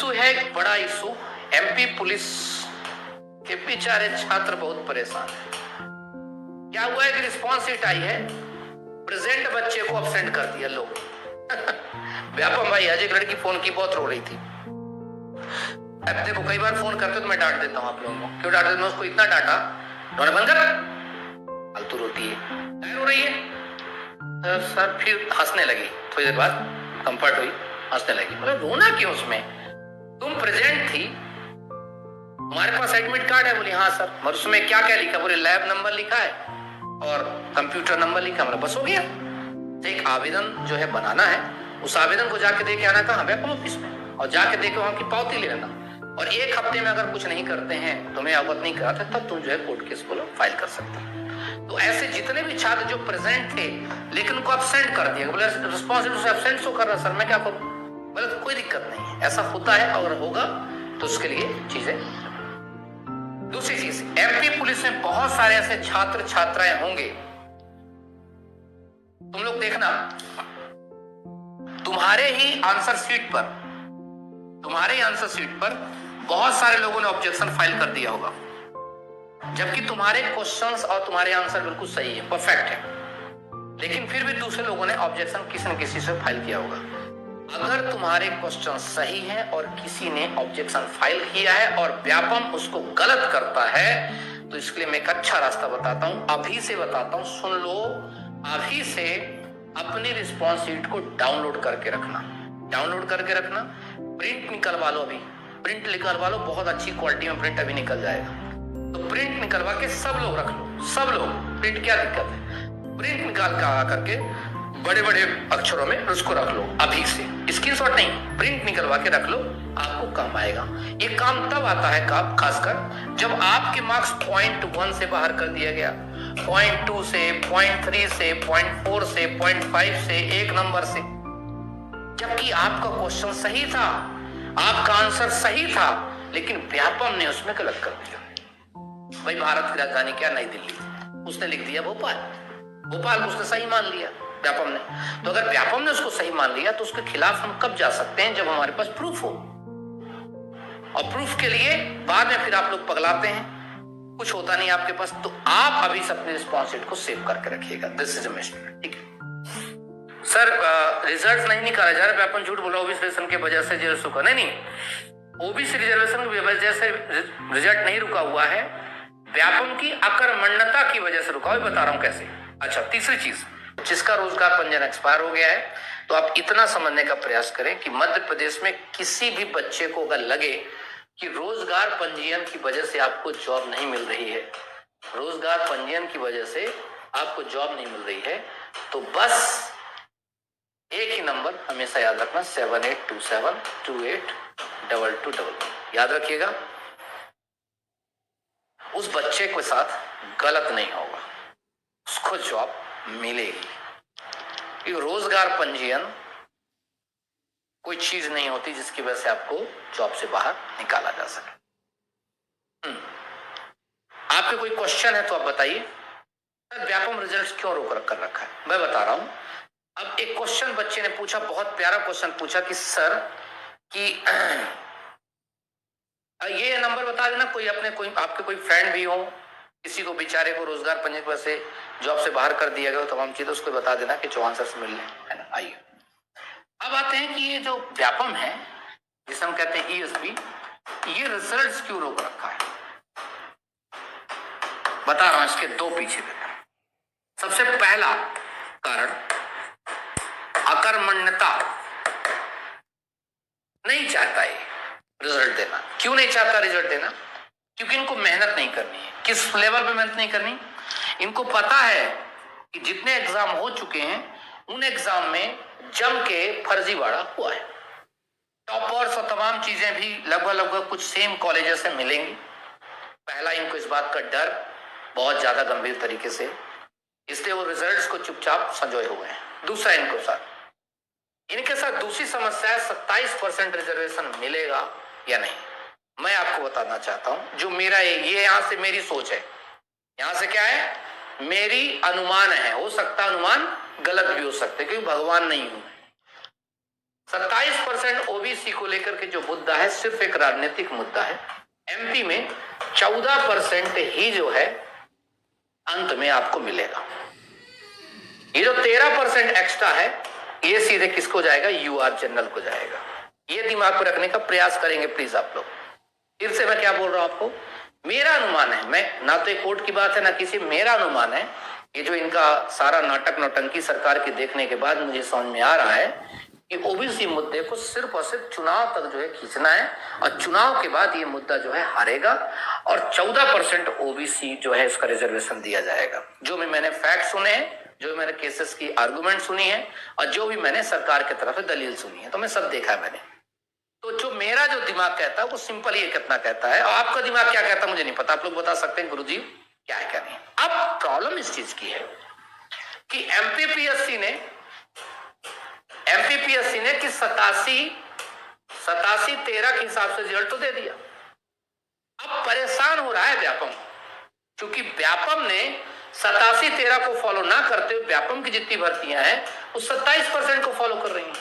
Issue है, एक बड़ा इशू। एमपी पुलिस के बेचारे छात्र बहुत परेशान है। क्या हुआ है कि रिस्पॉन्स शीट आई है, प्रेजेंट बच्चे को अब्सेंट कर दिया लोग। व्यापम भाई, आज एक लड़की फोन की, बहुत रो रही थी। अब देखो, कई बार फोन करते तो मैं डांट देता हूँ आप लोगों को। क्यों डांट देता हूँ? उसको इतना डांटा, रोना बंद कर, फालतू रोती है, क्या रो रही है सर। फिर हंसने लगी, थोड़ी देर बाद कंफर्ट हुई, हंसने लगी। मतलब रोना क्यों? उसमें तुम प्रेजेंट थी, तुम्हारे पास एडमिट कार्ड है। बोली हाँ सर। मगर उसमें क्या क्या लिखा? बोले लैब नंबर लिखा है और कंप्यूटर नंबर लिखा। मतलब बस हो गया। तो एक आवेदन जो है बनाना है, उस आवेदन को जाके दे के आना कहाँ? व्यापम ऑफिस में, और जाके दे के वहां की पावती ले लेना। और एक हफ्ते में अगर कुछ नहीं करते हैं, तुम्हें अवगत नहीं कराते, तब तुम जो है कोर्ट केस बोलो फाइल कर सकते हो। तो ऐसे जितने भी छात्र जो प्रेजेंट थे लेकिन उनको अब्सेंट कर दिया, बोले रिस्पॉन्सिबिलिटी से अब्सेंट शो कर रहा सर, मैं क्या करूं? बोले तो कोई दिक्कत नहीं है, ऐसा होता है। अगर होगा तो उसके लिए चीजें। दूसरी चीज, एमपी पुलिस में बहुत सारे ऐसे छात्र छात्राएं होंगे, तुम लोग देखना, तुम्हारे ही आंसर शीट पर बहुत सारे लोगों ने ऑब्जेक्शन फाइल कर दिया होगा, जबकि तुम्हारे क्वेश्चंस और तुम्हारे आंसर बिल्कुल सही है, परफेक्ट है, लेकिन फिर भी दूसरे लोगों ने ऑब्जेक्शन किसी न किसी से फाइल किया होगा। अगर तुम्हारे क्वेश्चन सही है और किसी ने ऑब्जेक्शन फाइल किया है और व्यापम उसको गलत करता है, तो इसके लिए मैं एक अच्छा रास्ता बताता हूं, अभी से बताता हूं, सुन लो। अभी से अपनी रिस्पॉन्स शीट को डाउनलोड करके रखना, प्रिंट निकलवा लो। अभी प्रिंट निकलवा लो, बहुत अच्छी क्वालिटी में प्रिंट अभी निकल जाएगा। तो प्रिंट निकलवा के सब लोग रख लो, सब लोग। प्रिंट क्या दिक्कत है? प्रिंट निकाल करके बड़े बड़े अक्षरों में उसको रख लो अभी से, स्क्रीनशॉट नहीं, प्रिंट निकलवा के रख लो, आपको काम आएगा। ये काम तब आता है खासकर जब आपके मार्क्स 0.1 से बाहर कर दिया गया, 0.2 से, 0.3 से, 0.4 से, 0.5 से, 1 नंबर से, जबकि आपका क्वेश्चन सही था, आपका आंसर सही था, लेकिन व्यापम ने उसमें गलत कर दिया। भाई भारत की राजधानी क्या? नई दिल्ली। उसने लिख दिया भोपाल को उसने सही मान लिया व्यापम ने। तो अगर व्यापम ने उसको सही मान लिया तो उसके खिलाफ हम कब जा सकते हैं? जब हमारे पास प्रूफ हो। और प्रूफ के लिए बाद में फिर आप लोग पगलाते हैं, कुछ होता नहीं आपके पास। तो आप अभी से अपने रिस्पॉन्स शीट को सेव करके रखिएगा। दिस इज अ मिशन, ठीक है सर। रिजल्ट नहीं निकाला जा रहा, व्यापम झूठ बोला, ओबीसी रिजर्वेशन की वजह से जेल रुका। नहीं, ओबीसी रिजर्वेशन की वजह से रिजल्ट नहीं रुका हुआ है, व्यापम की अकर्मण्यता की वजह से रुका। बता रहा हूं कैसे। अच्छा, तीसरी चीज, जिसका रोजगार पंजीयन एक्सपायर हो गया है, तो आप इतना समझने का प्रयास करें कि मध्य प्रदेश में किसी भी बच्चे को अगर लगे कि रोजगार पंजीयन की वजह से आपको जॉब नहीं मिल रही है, रोजगार पंजीयन की वजह से आपको जॉब नहीं मिल रही है, तो बस एक ही नंबर हमेशा याद रखना, 7827282211। याद रखिएगा, उस बच्चे के साथ गलत नहीं होगा, उसको जॉब मिलेगी। रोजगार पंजीयन कोई चीज नहीं होती जिसकी वजह से आपको जॉब से बाहर निकाला जा सके। आपके कोई क्वेश्चन है तो आप बताइए। व्यापम रिजल्ट्स क्यों रोक कर रखा है, मैं बता रहा हूं। अब एक क्वेश्चन बच्चे ने पूछा, बहुत प्यारा क्वेश्चन पूछा कि सर कि ये नंबर बता देना, कोई आपके कोई फ्रेंड भी हो, किसी को बेचारे को रोजगार पंजीयन की वजह से जॉब से बाहर कर दिया गया, तमाम चीजें उसको बता देना कि जो आंसर्स मिल रहे हैं, है ना। आइए अब आते हैं कि ये जो व्यापम है, जिसे हम कहते हैं ईएसबी, ये रिजल्ट्स क्यों रोक रखा है, बता रहा हूं। इसके दो पीछे सबसे पहला कारण, अकर्मण्यता। नहीं चाहता है रिजल्ट देना। क्यों नहीं चाहता रिजल्ट देना? क्योंकि इनको मेहनत नहीं करनी है। किस लेवल पे मेहनत नहीं करनी? इनको पता है कि जितने एग्जाम हो चुके हैं उन एग्जाम में जम के फर्जीवाड़ा हुआ है। टॉपर्स और तमाम चीजें भी लगभग कुछ सेम कॉलेजेस से मिलेंगी। पहला, इनको इस बात का डर बहुत ज्यादा गंभीर तरीके से, इसलिए वो रिजल्ट्स को चुपचाप संजोए हुए हैं। दूसरा, इनके साथ दूसरी समस्या है, 27% रिजर्वेशन मिलेगा या नहीं। मैं आपको बताना चाहता हूं, जो मेरा ये यहां से मेरी सोच है, यहां से क्या है, मेरी अनुमान है, हो सकता अनुमान गलत भी हो सकते, क्योंकि भगवान नहीं हूं। 27% ओबीसी को लेकर के जो मुद्दा है सिर्फ एक राजनीतिक मुद्दा है। एमपी में 14% ही जो है अंत में आपको मिलेगा। ये जो 13% एक्स्ट्रा है ये सीधे किसको जाएगा? यूआर जनरल को जाएगा। ये दिमाग में रखने का प्रयास करेंगे प्लीज आप लोग। फिर से मैं क्या बोल रहा हूं आपको, मेरा अनुमान है, मैं ना तो कोर्ट की बात है ना किसी, मेरा अनुमान है ये जो इनका सारा नाटक नौटंकी सरकार के देखने के बाद मुझे समझ में आ रहा है कि ओबीसी मुद्दे को सिर्फ और सिर्फ चुनाव तक जो है खींचना है और चुनाव के बाद ये मुद्दा जो है हारेगा और 14% ओबीसी जो है इसका रिजर्वेशन दिया जाएगा। जो भी मैंने फैक्ट सुने हैं, जो मैंने केसेस की आर्गुमेंट सुनी है और जो भी मैंने सरकार की तरफ से दलील सुनी है, तो मैं सब देखा है मैंने। तो जो मेरा जो दिमाग कहता है वो सिंपल ये कितना कहता है और आपका दिमाग क्या कहता है मुझे नहीं पता। आप लोग बता सकते हैं गुरुजी क्या है क्या नहीं। अब प्रॉब्लम इस चीज की है कि एमपीपीएससी ने कि 87-13 के हिसाब से रिजल्ट तो दे दिया। अब परेशान हो रहा है व्यापम, क्योंकि व्यापम ने 87-13 को फॉलो ना करते हुए व्यापम की जितनी भर्तियां हैं वो 27% को फॉलो कर रही हैं।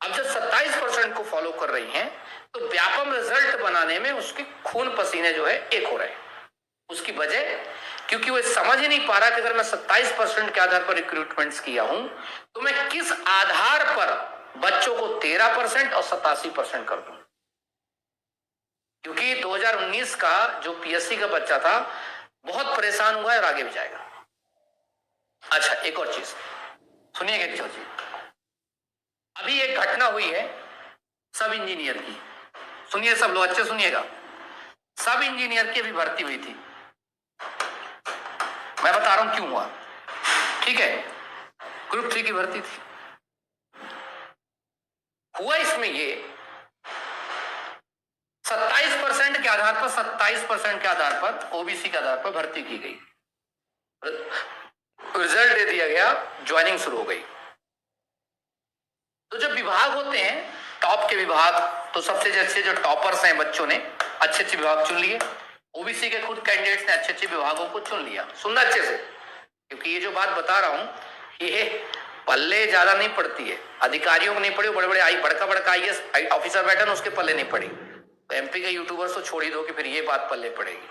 अब जब 27% को फॉलो कर रही हैं तो व्यापम रिजल्ट बनाने में उसके खून पसीने जो है एक हो रहे हैं। उसकी वजह क्योंकि वो समझ ही नहीं पा रहा कि अगर मैं 27% के आधार पर रिक्रूटमेंट्स किया हूं तो मैं किस आधार पर बच्चों को 13% और 87% कर दूं। क्योंकि 2019 का जो पीएससी का बच्चा था बहुत परेशान हुआ है और आगे भी जाएगा। अच्छा एक और चीज सुनिएगा, एक चीज अभी एक घटना हुई है सब इंजीनियर की, सुनिए सब लोग अच्छे सुनिएगा। सब इंजीनियर की अभी भर्ती हुई थी, मैं बता रहा हूं क्यों हुआ, ठीक है। ग्रुप 3 की भर्ती थी। हुआ इसमें ये 27% के आधार पर 27% के आधार पर ओबीसी के आधार पर भर्ती की गई, रिजल्ट दे दिया गया, ज्वाइनिंग शुरू हो गई। तो जब विभाग होते हैं टॉप के विभाग, तो सबसे अच्छे जो टॉपर्स हैं बच्चों ने अच्छे अच्छे विभाग चुन लिए। ओबीसी के खुद कैंडिडेट्स ने अच्छे अच्छे विभागों को चुन लिया। सुनना अच्छे से, क्योंकि ये जो बात बता रहा हूं ये पल्ले ज्यादा नहीं पड़ती है, अधिकारियों को नहीं पड़ी, बड़े बड़े बड़का आईएएस ऑफिसर बैठा ना उसके पल्ले नहीं पड़ी। तो एमपी के यूट्यूबर्स तो छोड़ ही दो कि फिर ये बात पल्ले पड़ेगी।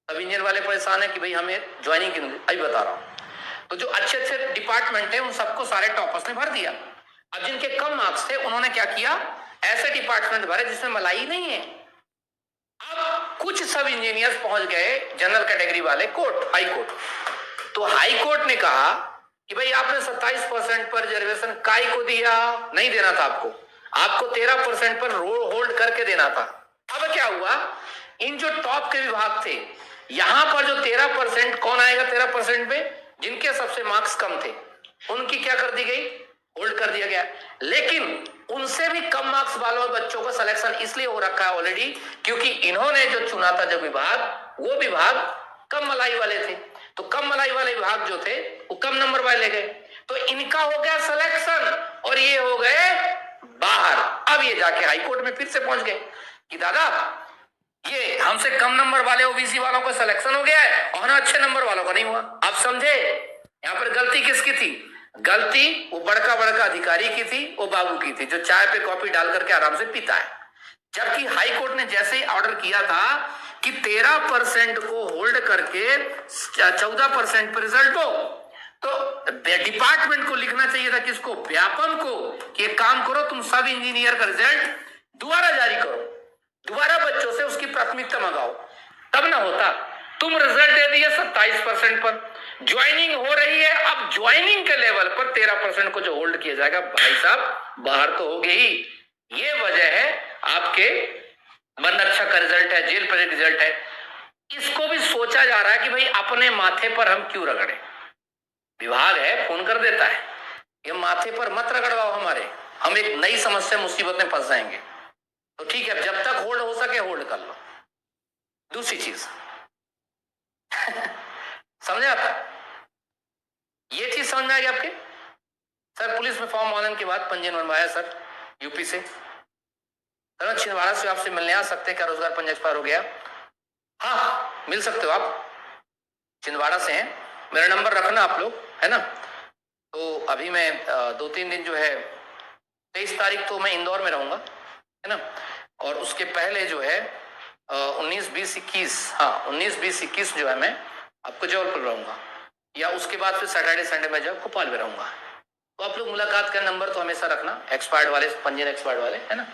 सब इंजीनियर वाले परेशान है कि भाई हमें ज्वाइनिंग की, अभी बता रहा हूं। तो जो अच्छे अच्छे डिपार्टमेंट है उन सबको सारे टॉपर्स ने भर दिया। अब जिनके कम मार्क्स थे उन्होंने क्या किया, ऐसे डिपार्टमेंट भरे जिसमें मलाई नहीं है। अब कुछ सब इंजीनियर्स पहुंच गए जनरल कैटेगरी वाले कोर्ट, हाई कोर्ट। तो हाई कोर्ट ने कहा कि भाई आपने 27% पर रिजर्वेशन काई को दिया, नहीं देना था आपको 13% पर होल्ड करके देना था। अब क्या हुआ, इन जो टॉप के विभाग थे यहां पर जो 13% कौन आएगा 13% पे, जिनके सबसे मार्क्स कम थे उनकी क्या कर दी गई, होल्ड कर दिया गया। लेकिन उनसे भी कम मार्क्स वालों बच्चों का सिलेक्शन इसलिए हो रखा है ऑलरेडी क्योंकि इन्होंने जो चुना था जो विभाग, वो विभाग कम मलाई वाले थे। तो कम मलाई वाले विभाग जो थे वो कम नंबर वाले गए, तो इनका हो गया सिलेक्शन और ये हो गए बाहर। अब ये जाके हाई कोर्ट में फिर से पहुंच गए कि दादा ये हमसे कम नंबर वाले ओबीसी वालों का सिलेक्शन हो गया है और अच्छे नंबर वालों का नहीं हुआ। आप समझे यहां पर गलती किसकी थी? गलती वो बड़का अधिकारी की थी, वो बाबू की थी जो चाय पे कॉफी डाल करके आराम से पीता है। जबकि हाई कोर्ट ने जैसे ही ऑर्डर किया था कि 13% को होल्ड करके 14% पर रिजल्ट हो, तो डिपार्टमेंट को लिखना चाहिए था किसको, व्यापम को, कि एक काम करो तुम सब इंजीनियर का रिजल्ट दोबारा जारी करो, दोबारा बच्चों से उसकी प्राथमिकता मंगाओ, तब ना होता। तुम रिजल्ट दे दिए 27% पर, ज्वाइनिंग हो रही है, अब ज्वाइनिंग के लेवल पर 13% को जो होल्ड किया जाएगा, भाई साहब बाहर तो हो गए ही। ये वजह है आपके मनरक्षा का रिजल्ट है, जेल पर रिजल्ट है। इसको भी सोचा जा रहा है कि भाई अपने माथे पर हम क्यों रगड़े। विभाग है फोन कर देता है, ये माथे पर मत रगड़वाओ हमारे, हम एक नई समस्या मुसीबत में फंस जाएंगे। तो ठीक है, जब तक होल्ड हो सके होल्ड कर लो। दूसरी चीज समझे आप, ये चीज समझ में आ गई आपके? सर पुलिस में फॉर्म ऑनलाइन के बाद पंजीयन बनवाया सर यूपी से, सर छिंदवाड़ा से आपसे मिलने आ सकते हैं क्या, रोजगार पंजीयन एक्सपायर हो गया? हाँ मिल सकते हो आप, छिंदवाड़ा से हैं, मेरा नंबर रखना आप लोग, है ना। तो अभी मैं 2-3 दिन जो है 23 तारीख तो मैं इंदौर में रहूंगा, है ना, और उसके पहले जो है 19, 20, 21, हाँ 19, 20, 21 जो है मैं आपको जबलपुर रहूंगा, या उसके बाद फिर सैटरडे संडे में जो भोपाल में रहूंगा। तो आप लोग मुलाकात का नंबर तो हमेशा रखना, एक्सपायर्ड वाले, पंजीयन एक्सपायर्ड वाले, है ना।